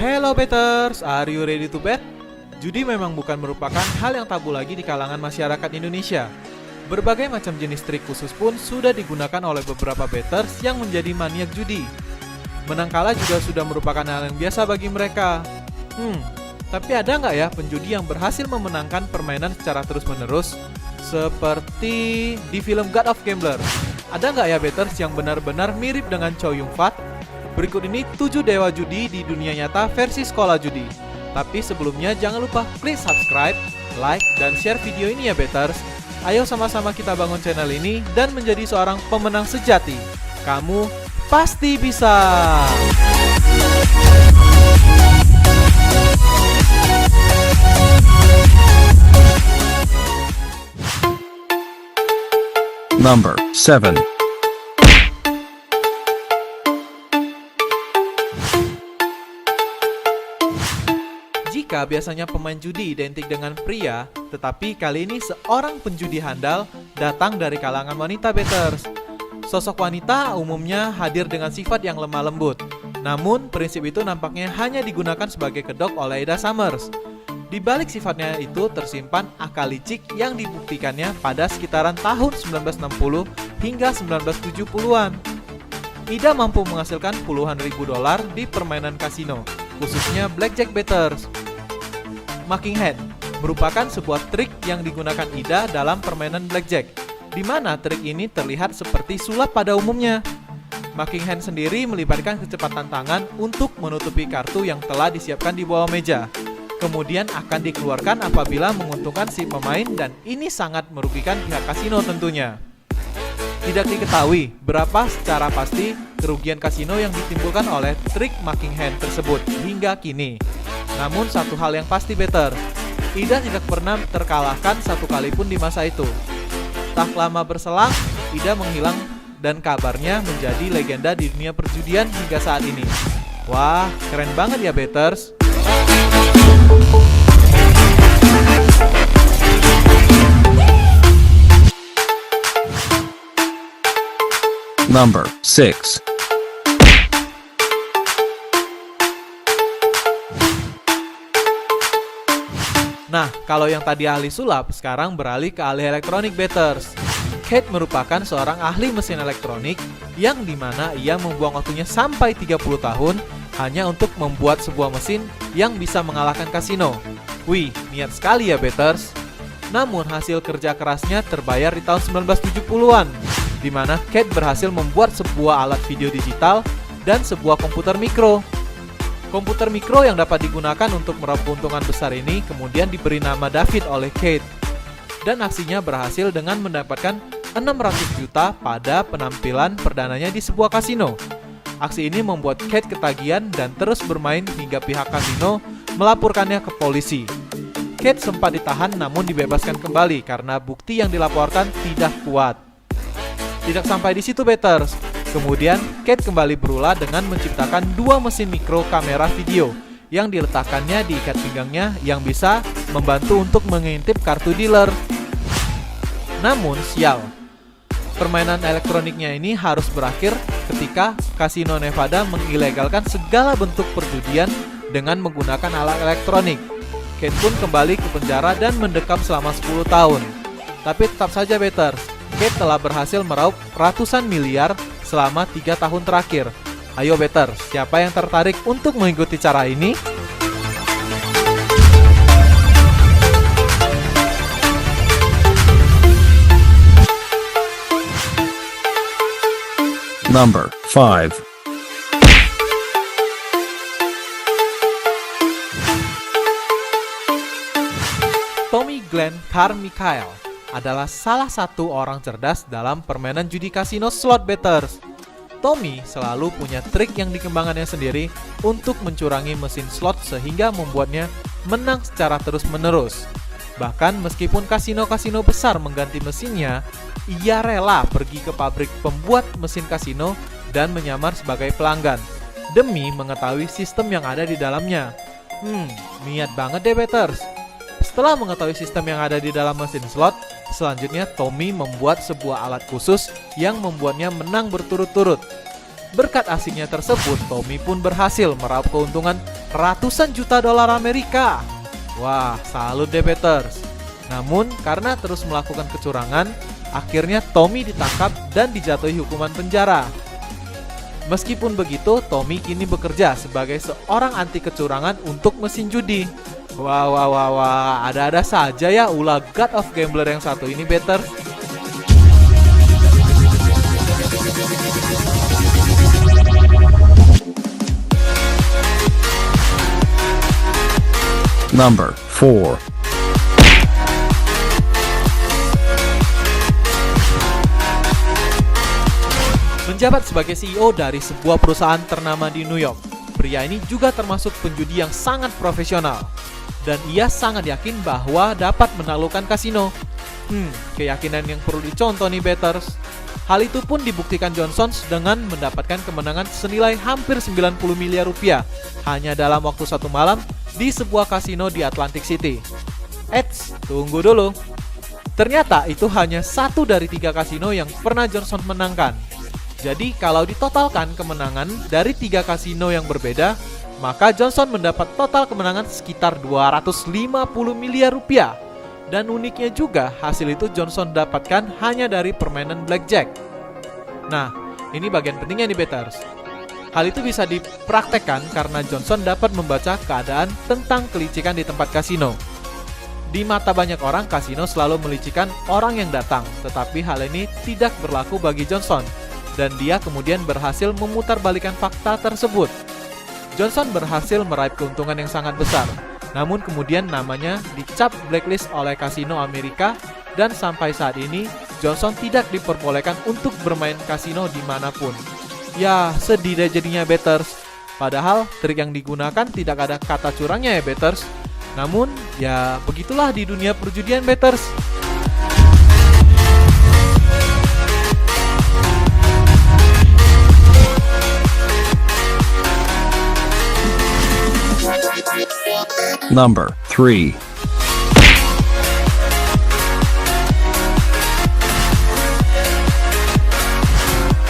Hello betters, are you ready to bet? Judi memang bukan merupakan hal yang tabu lagi di kalangan masyarakat Indonesia. Berbagai macam jenis trik khusus pun sudah digunakan oleh beberapa betters yang menjadi maniak judi. Menang kalah juga sudah merupakan hal yang biasa bagi mereka. Tapi ada nggak ya penjudi yang berhasil memenangkan permainan secara terus-menerus? Seperti di film God of Gambler. Ada nggak ya betters yang benar-benar mirip dengan Chow Yun Fat? Berikut ini 7 dewa judi di dunia nyata versi sekolah judi. Tapi sebelumnya jangan lupa klik subscribe, like, dan share video ini ya betters. Ayo sama-sama kita bangun channel ini dan menjadi seorang pemenang sejati. Kamu pasti bisa! Number 7. Jika biasanya pemain judi identik dengan pria, tetapi kali ini seorang penjudi handal datang dari kalangan wanita betters. Sosok wanita umumnya hadir dengan sifat yang lemah lembut. Namun, prinsip itu nampaknya hanya digunakan sebagai kedok oleh Ida Summers. Di balik sifatnya itu tersimpan akal licik yang dibuktikannya pada sekitaran tahun 1960 hingga 1970-an. Ida mampu menghasilkan puluhan ribu dolar di permainan kasino, khususnya blackjack betters. Mucking hand merupakan sebuah trik yang digunakan Ida dalam permainan blackjack, di mana trik ini terlihat seperti sulap pada umumnya. Mucking hand sendiri melibatkan kecepatan tangan untuk menutupi kartu yang telah disiapkan di bawah meja. Kemudian akan dikeluarkan apabila menguntungkan si pemain dan ini sangat merugikan pihak kasino tentunya. Tidak diketahui berapa secara pasti kerugian kasino yang ditimbulkan oleh trik mucking hand tersebut hingga kini. Namun satu hal yang pasti better, Ida tidak pernah terkalahkan satu kali pun di masa itu. Tak lama berselang, Ida menghilang dan kabarnya menjadi legenda di dunia perjudian hingga saat ini. Wah, keren banget ya betters. Number 6. Nah, kalau yang tadi ahli sulap, sekarang beralih ke ahli elektronik betters. Kate merupakan seorang ahli mesin elektronik yang dimana ia membuang waktunya sampai 30 tahun hanya untuk membuat sebuah mesin yang bisa mengalahkan kasino. Wih, niat sekali ya betters. Namun hasil kerja kerasnya terbayar di tahun 1970-an, di mana Kate berhasil membuat sebuah alat video digital dan sebuah komputer mikro. Komputer mikro yang dapat digunakan untuk meraup keuntungan besar ini kemudian diberi nama David oleh Kate. Dan aksinya berhasil dengan mendapatkan 600 juta pada penampilan perdananya di sebuah kasino. Aksi ini membuat Kate ketagihan dan terus bermain hingga pihak kasino melaporkannya ke polisi. Kate sempat ditahan namun dibebaskan kembali karena bukti yang dilaporkan tidak kuat. Tidak sampai di situ betters. Kemudian, Kate kembali berulah dengan menciptakan 2 mesin mikro kamera video yang diletakkannya di ikat pinggangnya yang bisa membantu untuk mengintip kartu dealer. Namun, sial. Permainan elektroniknya ini harus berakhir ketika Kasino Nevada mengilegalkan segala bentuk perjudian dengan menggunakan alat elektronik. Kate pun kembali ke penjara dan mendekam selama 10 tahun. Tapi tetap saja betters, Kate telah berhasil meraup ratusan miliar selama 3 tahun terakhir. Ayo betters, siapa yang tertarik untuk mengikuti cara ini? Number 5. Tommy Glenn Carmichael adalah salah satu orang cerdas dalam permainan judi kasino slot betters. Tommy selalu punya trik yang dikembangkannya sendiri untuk mencurangi mesin slot sehingga membuatnya menang secara terus-menerus. Bahkan meskipun kasino-kasino besar mengganti mesinnya, ia rela pergi ke pabrik pembuat mesin kasino dan menyamar sebagai pelanggan demi mengetahui sistem yang ada di dalamnya. Niat banget deh betters. Setelah mengetahui sistem yang ada di dalam mesin slot, selanjutnya Tommy membuat sebuah alat khusus yang membuatnya menang berturut-turut. Berkat aksinya tersebut, Tommy pun berhasil meraup keuntungan ratusan juta dolar Amerika. Wah, salut deh betters. Namun, karena terus melakukan kecurangan, akhirnya Tommy ditangkap dan dijatuhi hukuman penjara. Meskipun begitu, Tommy kini bekerja sebagai seorang anti kecurangan untuk mesin judi. Wah, ada-ada saja ya ulah God of Gambler yang satu ini betters. Number 4. Menjabat sebagai CEO dari sebuah perusahaan ternama di New York, pria ini juga termasuk penjudi yang sangat profesional. Dan ia sangat yakin bahwa dapat menaklukkan kasino. Keyakinan yang perlu dicontoh nih betters. Hal itu pun dibuktikan Johnson dengan mendapatkan kemenangan senilai hampir 90 miliar rupiah hanya dalam waktu satu malam di sebuah kasino di Atlantic City. Eits, tunggu dulu. Ternyata itu hanya satu dari 3 kasino yang pernah Johnson menangkan. Jadi kalau ditotalkan kemenangan dari 3 kasino yang berbeda, maka Johnson mendapat total kemenangan sekitar 250 miliar rupiah. Dan uniknya juga, hasil itu Johnson dapatkan hanya dari permainan blackjack. Nah, ini bagian pentingnya nih betters. Hal itu bisa dipraktekkan karena Johnson dapat membaca keadaan tentang kelicikan di tempat kasino. Di mata banyak orang, kasino selalu melicikan orang yang datang, tetapi hal ini tidak berlaku bagi Johnson. Dan dia kemudian berhasil memutarbalikkan fakta tersebut. Johnson berhasil meraih keuntungan yang sangat besar. Namun kemudian namanya dicap blacklist oleh kasino Amerika dan sampai saat ini Johnson tidak diperbolehkan untuk bermain kasino dimanapun. Ya, sedih deh jadinya betters. Padahal trik yang digunakan tidak ada kata curangnya ya betters. Namun ya begitulah di dunia perjudian betters. Number 3.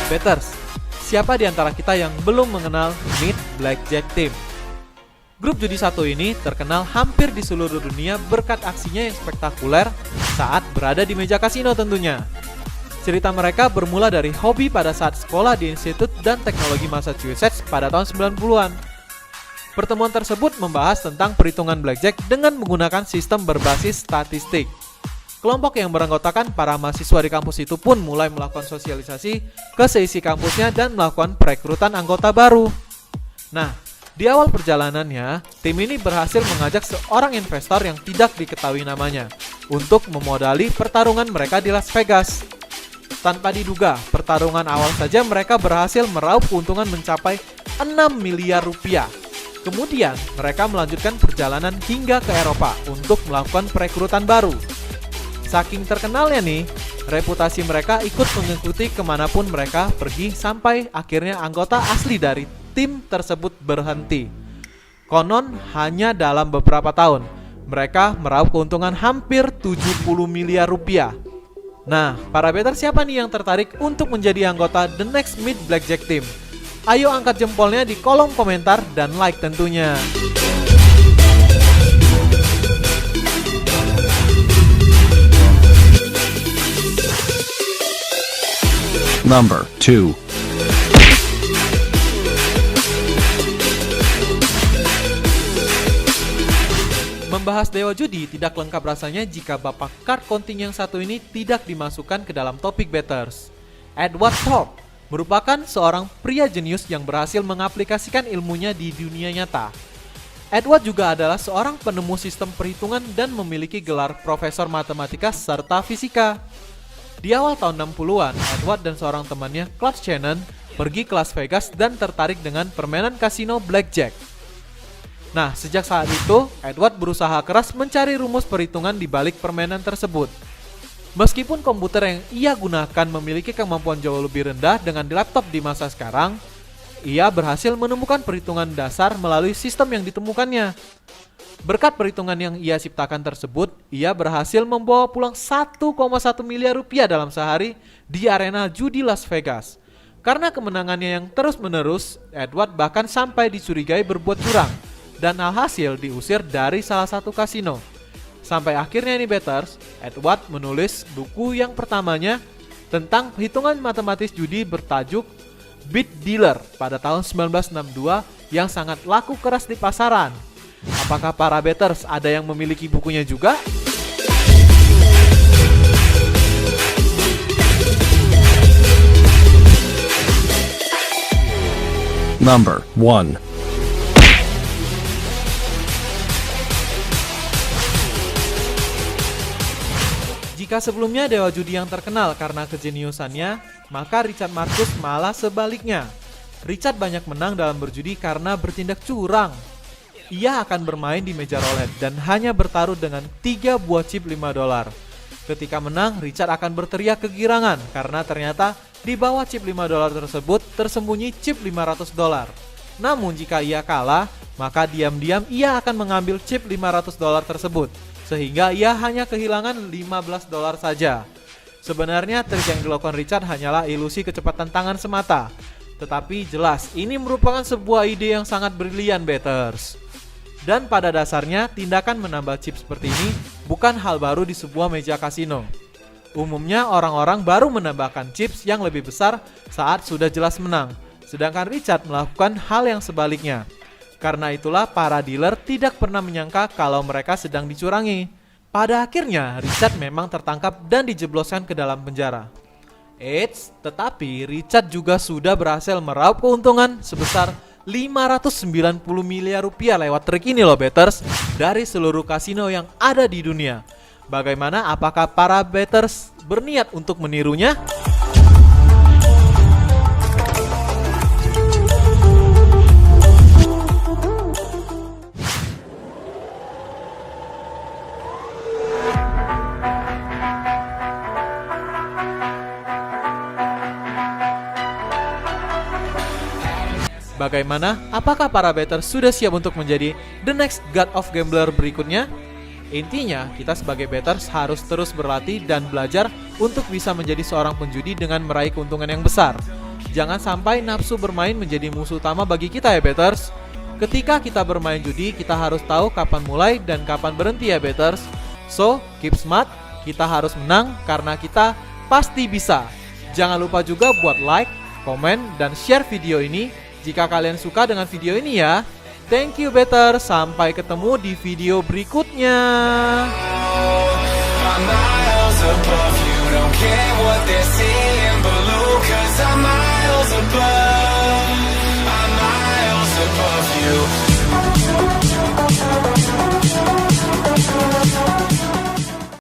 Betters, siapa di antara kita yang belum mengenal Myth Blackjack Team? Grup judi satu ini terkenal hampir di seluruh dunia berkat aksinya yang spektakuler saat berada di meja kasino tentunya. Cerita mereka bermula dari hobi pada saat sekolah di Institut dan Teknologi Massachusetts pada tahun 90-an. Pertemuan tersebut membahas tentang perhitungan blackjack dengan menggunakan sistem berbasis statistik. Kelompok yang beranggotakan para mahasiswa di kampus itu pun mulai melakukan sosialisasi ke seisi kampusnya dan melakukan perekrutan anggota baru. Nah, di awal perjalanannya, tim ini berhasil mengajak seorang investor yang tidak diketahui namanya untuk memodali pertarungan mereka di Las Vegas. Tanpa diduga, pertarungan awal saja mereka berhasil meraup keuntungan mencapai 6 miliar rupiah. Kemudian, mereka melanjutkan perjalanan hingga ke Eropa untuk melakukan perekrutan baru. Saking terkenalnya nih, reputasi mereka ikut mengikuti kemanapun mereka pergi sampai akhirnya anggota asli dari tim tersebut berhenti. Konon, hanya dalam beberapa tahun, mereka meraup keuntungan hampir 70 miliar rupiah. Nah, para betters siapa nih yang tertarik untuk menjadi anggota The Next Myth Blackjack Team? Ayo angkat jempolnya di kolom komentar dan like tentunya. Number 2. Membahas dewa judi tidak lengkap rasanya jika bapak card counting yang satu ini tidak dimasukkan ke dalam topik betters. Edward Thorp merupakan seorang pria jenius yang berhasil mengaplikasikan ilmunya di dunia nyata. Edward juga adalah seorang penemu sistem perhitungan dan memiliki gelar profesor matematika serta fisika. Di awal tahun 60-an, Edward dan seorang temannya, Clark Shannon, pergi ke Las Vegas dan tertarik dengan permainan kasino blackjack. Nah, sejak saat itu, Edward berusaha keras mencari rumus perhitungan di balik permainan tersebut. Meskipun komputer yang ia gunakan memiliki kemampuan jauh lebih rendah dengan laptop di masa sekarang, ia berhasil menemukan perhitungan dasar melalui sistem yang ditemukannya. Berkat perhitungan yang ia ciptakan tersebut, ia berhasil membawa pulang 1,1 miliar rupiah dalam sehari di arena judi Las Vegas. Karena kemenangannya yang terus-menerus, Edward bahkan sampai dicurigai berbuat curang dan alhasil diusir dari salah satu kasino. Sampai akhirnya nih betters, Edward menulis buku yang pertamanya tentang hitungan matematis judi bertajuk Beat Dealer pada tahun 1962 yang sangat laku keras di pasaran. Apakah para betters ada yang memiliki bukunya juga? Number 1. Jika sebelumnya dewa judi yang terkenal karena kejeniusannya, maka Richard Marcus malah sebaliknya. Richard banyak menang dalam berjudi karena bertindak curang. Ia akan bermain di meja roulette dan hanya bertaruh dengan 3 buah chip $5. Ketika menang, Richard akan berteriak kegirangan karena ternyata di bawah chip $5 tersebut tersembunyi chip $500. Namun jika ia kalah, maka diam-diam ia akan mengambil chip $500 tersebut, sehingga ia hanya kehilangan $15 saja. Sebenarnya trik yang dilakukan Richard hanyalah ilusi kecepatan tangan semata. Tetapi jelas ini merupakan sebuah ide yang sangat brilian betters. Dan pada dasarnya tindakan menambah chip seperti ini bukan hal baru di sebuah meja kasino. Umumnya orang-orang baru menambahkan chips yang lebih besar saat sudah jelas menang. Sedangkan Richard melakukan hal yang sebaliknya. Karena itulah para dealer tidak pernah menyangka kalau mereka sedang dicurangi. Pada akhirnya Richard memang tertangkap dan dijebloskan ke dalam penjara. Eits, tetapi Richard juga sudah berhasil meraup keuntungan sebesar 590 miliar rupiah lewat trik ini loh betters, dari seluruh kasino yang ada di dunia. Bagaimana, apakah para betters berniat untuk menirunya? Bagaimana? Apakah para betters sudah siap untuk menjadi the next god of gambler berikutnya? Intinya, kita sebagai betters harus terus berlatih dan belajar untuk bisa menjadi seorang penjudi dengan meraih keuntungan yang besar. Jangan sampai nafsu bermain menjadi musuh utama bagi kita ya betters. Ketika kita bermain judi, kita harus tahu kapan mulai dan kapan berhenti ya betters. So, keep smart, kita harus menang karena kita pasti bisa. Jangan lupa juga buat like, komen, dan share video ini jika kalian suka dengan video ini ya. Thank you betters, sampai ketemu di video berikutnya.